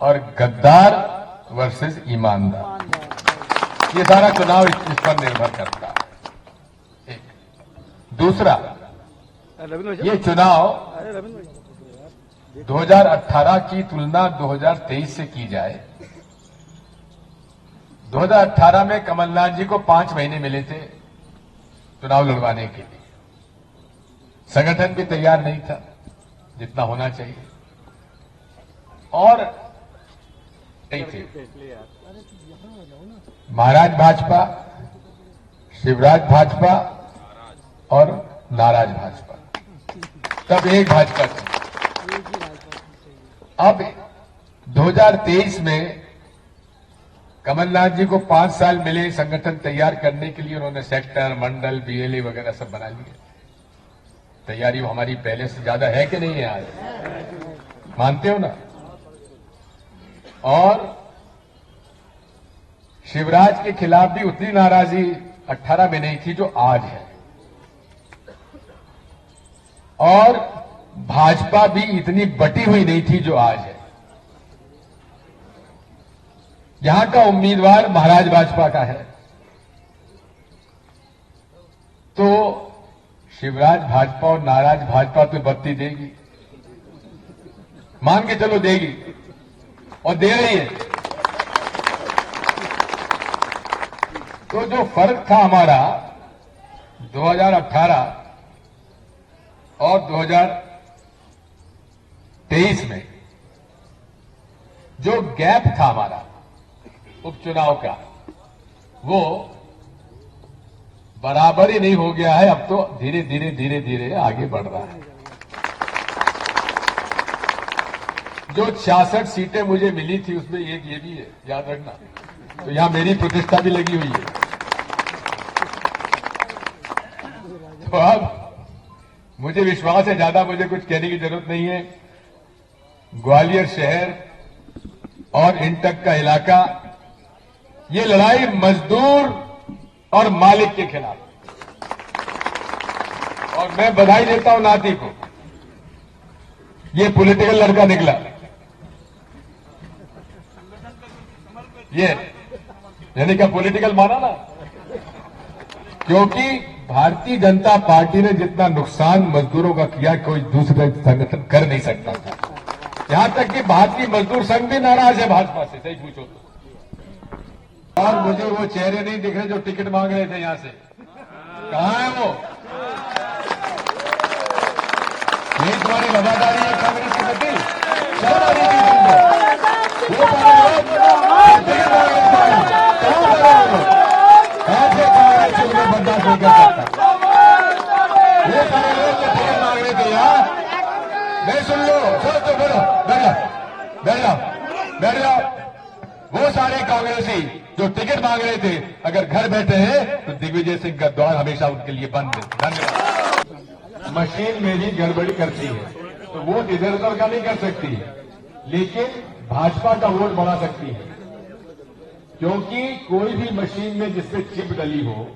और गद्दार वर्सेस ईमानदार, ये सारा चुनाव इस पर निर्भर करता है। एक दूसरा, ये चुनाव 2018 की तुलना 2023 से की जाए। 2018 में कमलनाथ जी को 5 महीने मिले थे चुनाव लड़वाने के लिए। संगठन भी तैयार नहीं था जितना होना चाहिए, और नहीं थे महाराज भाजपा, शिवराज भाजपा और नाराज भाजपा, तब एक भाजपा थी। अब 2023 में कमलनाथ जी को 5 साल मिले संगठन तैयार करने के लिए। उन्होंने सेक्टर, मंडल, बीएलए वगैरह सब बना लिए। तैयारी हमारी पहले से ज्यादा है कि नहीं है आज, मानते हो ना? और शिवराज के खिलाफ भी उतनी नाराजगी 18 में नहीं थी जो आज है, और भाजपा भी इतनी बटी हुई नहीं थी जो आज है। यहां का उम्मीदवार महाराज भाजपा का है, तो शिवराज भाजपा और नाराज भाजपा तो बत्ती देगी, मान के चलो देगी, और दे रही है। तो जो फर्क था हमारा 2018 और 2023 में, जो गैप था हमारा उपचुनाव का, वो बराबर ही नहीं हो गया है। अब तो धीरे धीरे धीरे धीरे आगे बढ़ रहा है। जो 66 सीटें मुझे मिली थी उसमें एक ये भी है, याद रखना। तो यहां मेरी प्रतिष्ठा भी लगी हुई है। तो अब मुझे विश्वास है, ज्यादा मुझे कुछ कहने की जरूरत नहीं है। ग्वालियर शहर और इंटक का इलाका, ये लड़ाई मजदूर और मालिक के खिलाफ, और मैं बधाई देता हूं नाती को, ये पॉलिटिकल लड़का निकला। ये यानी क्या पॉलिटिकल माना ना, क्योंकि भारतीय जनता पार्टी ने जितना नुकसान मजदूरों का किया कोई दूसरा संगठन कर नहीं सकता था। यहां तक कि भारतीय मजदूर संघ भी नाराज है भाजपा से, सही पूछो तो। और मुझे वो चेहरे नहीं दिख रहे जो टिकट मांग रहे थे यहां से, कहां है वो? ये तुम्हारी वफादारी है कांग्रेस के प्रति, शर्म आ रही थी तुमको? वो सारे लोग टिकट मांग रहे थे, कहां गए वो लोग? ऐसे कांग्रेस से उन्हें बर्दाश्त नहीं कर सकता। वो सारे लोग जो टिकट मांग रहे थे यार, नहीं सुन लो, सुनो तो बोलो, बैठ जाओ, बैठ जाओ, बैठ जाओ। वो सारे कांग्रेसी जो टिकट मांग रहे थे, अगर घर बैठे हैं तो दिग्विजय सिंह का द्वार हमेशा उनके लिए बंद है। धन्यवाद। मशीन मेरी गड़बड़ी करती है तो वोट इधर उधर का नहीं कर सकती, लेकिन भाजपा का वोट बढ़ा सकती है, क्योंकि कोई भी मशीन में जिससे चिप डली हो,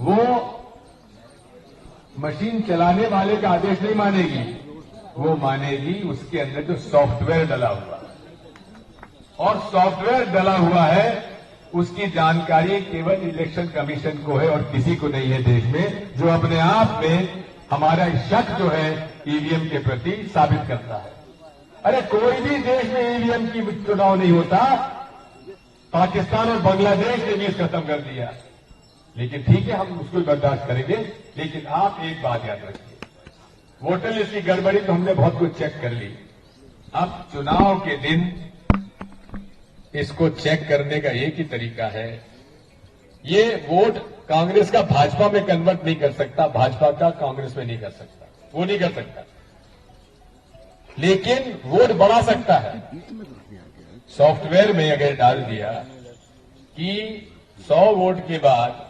वो मशीन चलाने वाले का आदेश नहीं मानेगी, वो मानेगी उसके अंदर जो सॉफ्टवेयर डला हुआ, और सॉफ्टवेयर डला हुआ है उसकी जानकारी केवल इलेक्शन कमीशन को है और किसी को नहीं है देश में, जो अपने आप में हमारा शक जो है ईवीएम के प्रति साबित करता है। अरे कोई भी देश में ईवीएम की चुनाव नहीं होता, पाकिस्तान और बांग्लादेश ने भी खत्म कर दिया, लेकिन ठीक है हम उसको बर्दाश्त करेंगे। लेकिन आप एक बात याद रखिए, वोटर लिस्ट की गड़बड़ी तो हमने बहुत कुछ चेक कर ली, अब चुनाव के दिन इसको चेक करने का एक ही तरीका है, ये वोट कांग्रेस का भाजपा में कन्वर्ट नहीं कर सकता, भाजपा का कांग्रेस में नहीं कर सकता, वो नहीं कर सकता, लेकिन वोट बढ़ा सकता है। सॉफ्टवेयर में अगर डाल दिया कि 100 वोट के बाद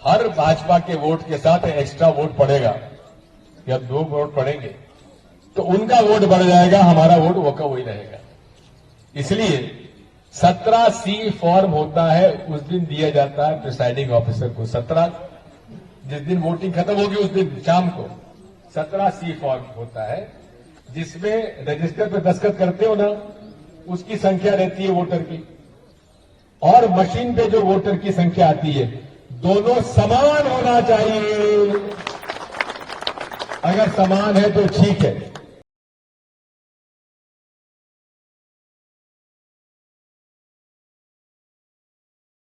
हर भाजपा के वोट के साथ एक्स्ट्रा वोट पड़ेगा या 2 वोट पड़ेंगे, तो उनका वोट बढ़ जाएगा, हमारा वोट वो का वही रहेगा। इसलिए 17C फॉर्म होता है, उस दिन दिया जाता है प्रिसाइडिंग ऑफिसर को। 17 जिस दिन वोटिंग खत्म होगी उस दिन शाम को 17C फॉर्म होता है, जिसमें रजिस्टर पे दस्तखत करते हो ना, उसकी संख्या रहती है वोटर की, और मशीन पे जो वोटर की संख्या आती है, दोनों समान होना चाहिए। अगर समान है तो ठीक है,